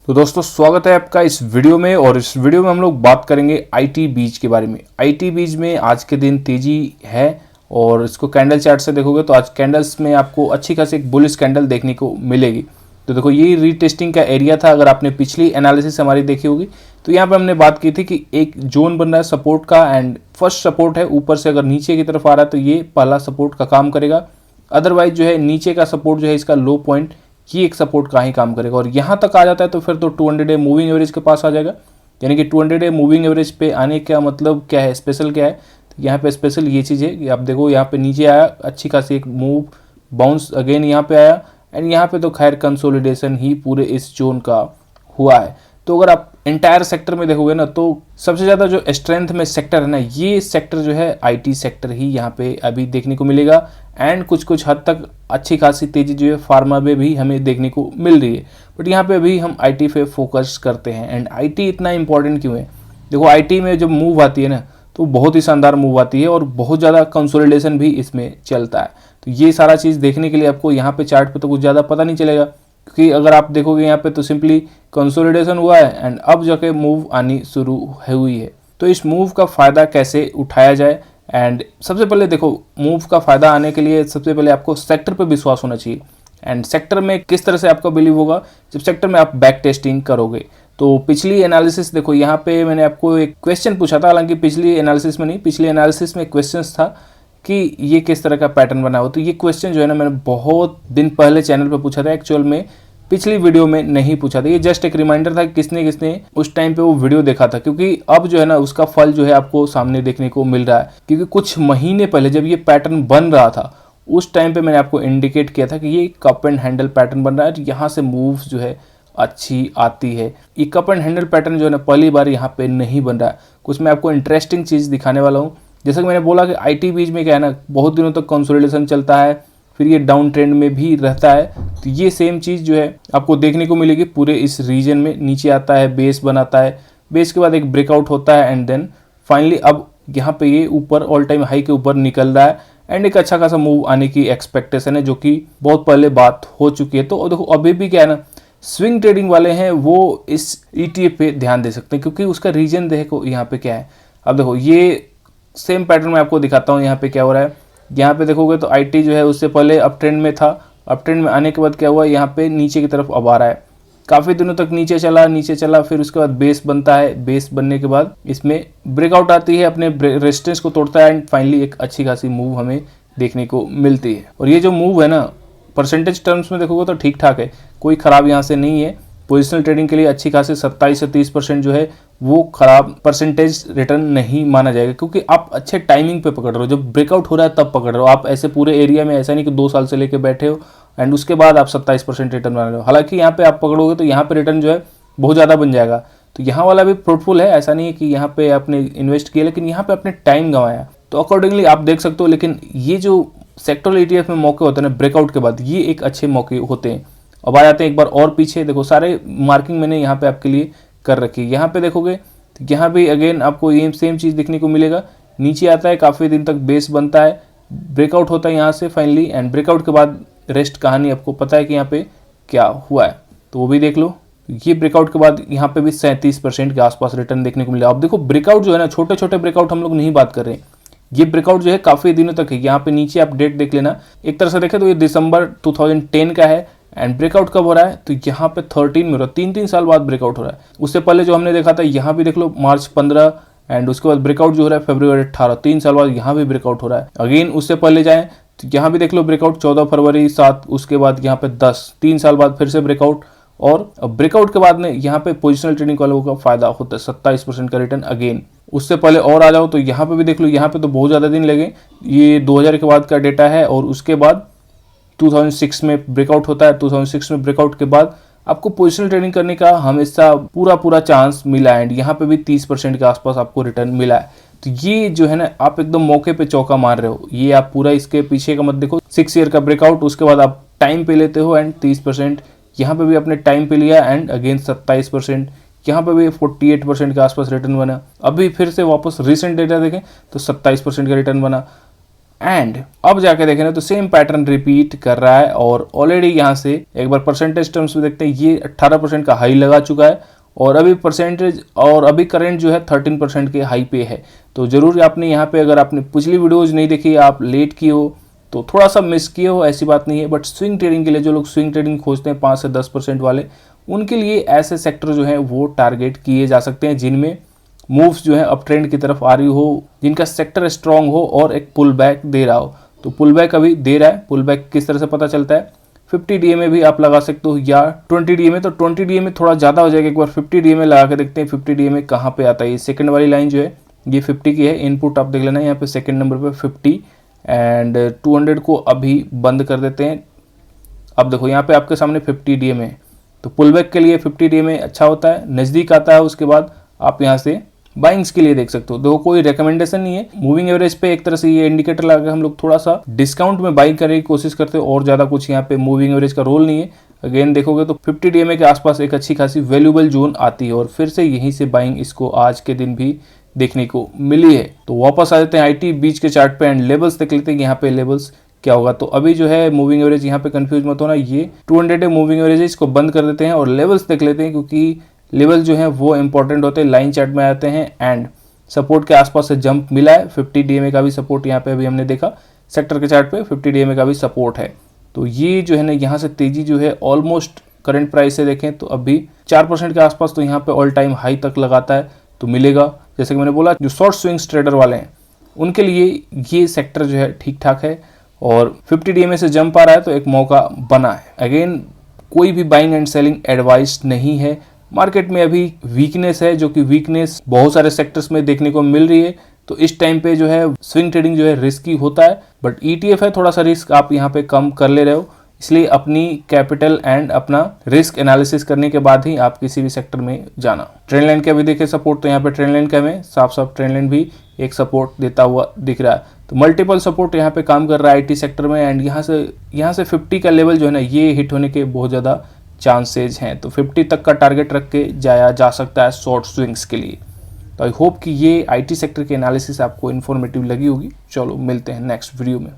तो दोस्तों स्वागत है आपका इस वीडियो में। और इस वीडियो में हम लोग बात करेंगे आईटी बीज के बारे में। आईटी बीज में आज के दिन तेजी है और इसको कैंडल चार्ट से देखोगे तो आज कैंडल्स में आपको अच्छी खासी एक बुलिश कैंडल देखने को मिलेगी। तो देखो ये रीटेस्टिंग का एरिया था। अगर आपने पिछली एनालिसिस हमारी देखी होगी तो यहाँ पे हमने बात की थी कि एक जोन बन रहा है सपोर्ट का एंड फर्स्ट सपोर्ट है ऊपर से अगर नीचे की तरफ आ रहा है तो ये पहला सपोर्ट का काम करेगा। अदरवाइज जो है नीचे का सपोर्ट जो है इसका लो पॉइंट ये एक सपोर्ट का ही काम करेगा। और यहाँ तक आ जाता है तो फिर तो 200 डे मूविंग एवरेज के पास आ जाएगा। यानी कि 200 डे मूविंग एवरेज पे आने का मतलब क्या है, स्पेशल क्या है, तो यहाँ पे स्पेशल ये चीज़ है कि आप देखो यहाँ पे नीचे आया, अच्छी खासी एक मूव बाउंस अगेन यहाँ पे आया एंड यहाँ पे तो खैर कंसोलिडेशन ही पूरे इस जोन का हुआ है। तो अगर आप एंटायर सेक्टर में देखोगे ना तो सबसे ज़्यादा जो स्ट्रेंथ में सेक्टर है ना, ये सेक्टर जो है आईटी सेक्टर ही यहाँ पे अभी देखने को मिलेगा। एंड कुछ हद तक अच्छी खासी तेजी जो है फार्मा में भी हमें देखने को मिल रही है। बट यहाँ पे अभी हम आईटी पे फोकस करते हैं। एंड आईटी इतना इंपॉर्टेंट क्यों है? देखो आईटी में जब मूव आती है ना तो बहुत ही शानदार मूव आती है और बहुत ज़्यादा कंसोलिडेशन भी इसमें चलता है। तो ये सारा चीज़ देखने के लिए आपको यहाँ पे चार्ट पे तो कुछ ज़्यादा पता नहीं चलेगा, क्योंकि अगर आप देखोगे यहाँ पे तो सिंपली कंसोलिडेशन हुआ है एंड अब जाके मूव आनी शुरू हुई है। तो इस मूव का फ़ायदा कैसे उठाया जाए? एंड सबसे पहले देखो मूव का फ़ायदा आने के लिए सबसे पहले आपको सेक्टर पे विश्वास होना चाहिए। एंड सेक्टर में किस तरह से आपका बिलीव होगा? जब सेक्टर में आप बैक टेस्टिंग करोगे। तो पिछली एनालिसिस देखो, यहाँ पे मैंने आपको एक क्वेश्चन पूछा था, हालांकि पिछली एनालिसिस में नहीं, पिछली एनालिसिस में क्वेश्चन था कि ये किस तरह का पैटर्न बना हो। तो ये क्वेश्चन जो है ना मैंने बहुत दिन पहले चैनल पे पूछा था, एक्चुअल में पिछली वीडियो में नहीं पूछा था। ये जस्ट एक रिमाइंडर था कि किसने किसने उस टाइम पे वो वीडियो देखा था, क्योंकि अब जो है ना उसका फल जो है आपको सामने देखने को मिल रहा है। क्योंकि कुछ महीने पहले जब ये पैटर्न बन रहा था उस टाइम पे मैंने आपको इंडिकेट किया था कि ये कप एंड हैंडल पैटर्न बन रहा है, यहाँ से मूव्स जो है अच्छी आती है। ये कप एंड हैंडल पैटर्न जो है ना पहली बार यहाँ पे नहीं बन रहा है। कुछ मैं आपको इंटरेस्टिंग चीज़ दिखाने वाला हूँ। जैसा कि मैंने बोला कि आईटी बीच में क्या है ना, बहुत दिनों तक कंसोलिडेशन चलता है, फिर ये डाउन ट्रेंड में भी रहता है। तो ये सेम चीज़ जो है आपको देखने को मिलेगी पूरे इस रीजन में। नीचे आता है, बेस बनाता है, बेस के बाद एक ब्रेकआउट होता है एंड देन फाइनली अब यहाँ पे ये ऊपर ऑल टाइम हाई के ऊपर निकल रहा है एंड एक अच्छा खासा मूव आने की एक्सपेक्टेशन है, जो कि बहुत पहले बात हो चुकी है। तो देखो अभी भी क्या है ना, स्विंग ट्रेडिंग वाले हैं वो इस ETF पे ध्यान दे सकते हैं, क्योंकि उसका रीजन देखो यहाँ पे क्या है। अब देखो ये सेम पैटर्न मैं आपको दिखाता हूँ यहाँ पे क्या हो रहा है। यहाँ पे देखोगे तो आईटी जो है उससे पहले अप ट्रेंड में था, अप ट्रेंड में आने के बाद क्या हुआ, यहाँ पे नीचे की तरफ अब आ रहा है। काफ़ी दिनों तक नीचे चला, फिर उसके बाद बेस बनता है, बेस बनने के बाद इसमें ब्रेकआउट आती है, अपने रेजिस्टेंस को तोड़ता है एंड फाइनली एक अच्छी खासी मूव हमें देखने को मिलती है। और ये जो मूव है ना परसेंटेज टर्म्स में देखोगे तो ठीक ठाक है, कोई ख़राब यहाँ से नहीं है। पोजिशनल ट्रेडिंग के लिए अच्छी खासी 27 से 30% जो है वो खराब परसेंटेज रिटर्न नहीं माना जाएगा, क्योंकि आप अच्छे टाइमिंग पे पकड़ रहे हो। जब ब्रेकआउट हो रहा है तब पकड़ रहे हो आप। ऐसे पूरे एरिया में ऐसा नहीं कि 2 साल से लेके बैठे हो एंड उसके बाद आप 27% रिटर्न बना रहे हो। हालांकि यहाँ पे आप पकड़ोगे तो यहाँ पे रिटर्न जो है बहुत ज़्यादा बन जाएगा। तो यहाँ वाला भी फ्रूटफुल है, ऐसा नहीं है कि यहाँ पे आपने इन्वेस्ट किया लेकिन यहाँ पे आपने टाइम गंवाया। तो अकॉर्डिंगली आप देख सकते हो। लेकिन ये जो सेक्टोरल ETF में मौके होते हैं ना ब्रेकआउट के बाद, ये एक अच्छे मौके होते हैं। अब आ जाते हैं एक बार और पीछे, देखो सारे मार्किंग मैंने यहाँ पे आपके लिए कर रखी है। यहाँ पे देखोगे तो यहाँ भी अगेन आपको ये सेम चीज़ देखने को मिलेगा। नीचे आता है, काफ़ी दिन तक बेस बनता है, ब्रेकआउट होता है यहाँ से फाइनली एंड ब्रेकआउट के बाद रेस्ट कहानी आपको पता है कि यहाँ पे क्या हुआ है, तो वो भी देख लो। ये ब्रेकआउट के बाद यहाँ पे भी 37% के आसपास रिटर्न देखने को मिला। अब देखो ब्रेकआउट जो है ना, छोटे छोटे ब्रेकआउट हम लोग नहीं बात कर रहे हैं, ये ब्रेकआउट जो है काफ़ी दिनों तक है। यहाँ पे नीचे आप डेट देख लेना, एक तरह से देखें तो ये दिसंबर 2010 का है एंड ब्रेकआउट कब हो रहा है तो यहाँ पे 13 में हो रहा है, 3 साल बाद ब्रेकआउट हो रहा है। उससे पहले जो हमने देखा था यहाँ भी देख लो मार्च 15 एंड उसके बाद ब्रेकआउट जो हो रहा है फरवरी 18, 3 साल बाद यहाँ भी ब्रेकआउट हो रहा है। अगेन उससे पहले जाएँ तो यहाँ भी देख लो ब्रेकआउट 14 फरवरी 7, उसके बाद यहाँ पे 10, 3 साल बाद फिर से ब्रेकआउट। और ब्रेकआउट के बाद में यहाँ पे पोजिशनल ट्रेडिंग वालों का फायदा होता है, 27% का रिटर्न अगेन। उससे पहले और आ जाओ तो यहाँ पे भी देख लो, यहाँ पे तो बहुत ज़्यादा दिन लगे, ये 2000 के बाद का डेटा है। और उसके बाद 2006 में ब्रेकआउट होता है, 2006 में ब्रेकआउट के बाद आपको पोजिशनल ट्रेडिंग करने का हमेशा पूरा चांस मिला एंड यहाँ पे भी 30% के आसपास आपको रिटर्न मिला है। तो ये जो है ना आप एकदम मौके पे चौका मार रहे हो। ये आप पूरा इसके पीछे का मत देखो, 6 ईयर का ब्रेकआउट, उसके बाद आप टाइम पे लेते हो एंड 30%, यहाँ पे भी आपने टाइम पे लिया एंड अगेन 27%, यहाँ पे भी 48% के आसपास रिटर्न बना। अभी फिर से वापस रिसेंट डेटा देखें तो 27% का रिटर्न बना एंड अब जाके देखें तो सेम पैटर्न रिपीट कर रहा है और ऑलरेडी यहाँ से एक बार परसेंटेज टर्म्स में देखते हैं, ये 18% का हाई लगा चुका है और अभी परसेंटेज और अभी करंट जो है 13% के हाई पे है। तो जरूर आपने यहाँ पे, अगर आपने पिछली वीडियोज नहीं देखी, आप लेट किए हो तो थोड़ा सा मिस किए हो, ऐसी बात नहीं है। बट स्विंग ट्रेडिंग के लिए जो लोग स्विंग ट्रेडिंग खोजते हैं 5 से 10% वाले, उनके लिए ऐसे सेक्टर जो है वो टारगेट किए जा सकते हैं जिनमें मूव्स जो है अप ट्रेंड की तरफ आ रही हो, जिनका सेक्टर स्ट्रांग हो और एक पुल बैक दे रहा हो। तो पुल बैक अभी दे रहा है। पुल बैक किस तरह से पता चलता है, 50 DMA भी आप लगा सकते हो या 20 DMA। तो 20 DMA थोड़ा ज़्यादा हो जाएगा, एक बार 50 DMA लगा के देखते हैं 50 DMA कहाँ पे आता है। ये सेकंड वाली लाइन जो है ये 50 की है, इनपुट आप देख लेना यहाँ पे सेकंड नंबर पे 50 एंड 200 को अभी बंद कर देते हैं। अब देखो यहाँ पे आपके सामने 50 DMA है, तो पुल बैक के लिए 50 DMA अच्छा होता है, नज़दीक आता है, उसके बाद आप यहाँ से बाइंग्स के लिए देख सकते हो। देखो कोई रिकमेंडेशन नहीं है, मूविंग एवरेज पे एक तरह से ये इंडिकेटर लगा के हम लोग थोड़ा सा डिस्काउंट में बाइंग करने की कोशिश करते हैं और ज़्यादा कुछ यहाँ पे मूविंग एवरेज का रोल नहीं है। अगेन देखोगे तो 50 DMA के आसपास एक अच्छी खासी वैल्यूएबल जोन आती है और फिर से यहीं से बाइंग इसको आज के दिन भी देखने को मिली है। तो वापस आ जाते हैं IT बीच के चार्ट पे एंड लेवल्स देख लेते हैं यहाँ पे लेवल्स क्या होगा। तो अभी जो है मूविंग एवरेज, यहाँ पे कंफ्यूज मत होना, ये 200 मूविंग एवरेज है, इसको बंद कर देते हैं और लेवल्स देख लेते हैं क्योंकि लेवल जो है वो इंपॉर्टेंट होते हैं, लाइन चार्ट में आते हैं एंड सपोर्ट के आसपास से जंप मिला है। 50 DMA का भी सपोर्ट यहाँ पे अभी हमने देखा, सेक्टर के चार्ट पे 50 DMA का भी सपोर्ट है। तो ये जो है ना यहाँ से तेजी जो है ऑलमोस्ट करंट प्राइस से देखें तो अभी 4% के आसपास तो यहाँ पे ऑल टाइम हाई तक लगाता है तो मिलेगा। जैसे कि मैंने बोला, जो शॉर्ट स्विंग्स ट्रेडर वाले हैं उनके लिए ये सेक्टर जो है ठीक ठाक है और 50 DMA से जंप आ रहा है तो एक मौका बना है। अगेन कोई भी बाइंग एंड सेलिंग एडवाइस नहीं है। मार्केट में अभी वीकनेस है, जो कि वीकनेस बहुत सारे सेक्टर्स में देखने को मिल रही है। तो इस टाइम पे जो है स्विंग ट्रेडिंग जो है रिस्की होता है, बट ETF है, थोड़ा सा रिस्क आप यहाँ पे कम कर ले रहे हो, इसलिए अपनी कैपिटल एंड अपना रिस्क एनालिसिस करने के बाद ही आप किसी भी सेक्टर में जाना। ट्रेंड लाइन के अभी देखे सपोर्ट, तो यहाँ पे ट्रेंड लाइन का हमें साफ साफ ट्रेंड लाइन भी एक सपोर्ट देता हुआ दिख रहा है। तो मल्टीपल सपोर्ट यहाँ पे काम कर रहा है IT सेक्टर में एंड यहाँ से 50 का लेवल जो है ना ये हिट होने के बहुत ज़्यादा चांसेज हैं। तो 50 तक का टारगेट रख के जाया जा सकता है शॉर्ट स्विंग्स के लिए। तो आई होप कि ये IT सेक्टर के एनालिसिस आपको इन्फॉर्मेटिव लगी होगी। चलो मिलते हैं नेक्स्ट वीडियो में।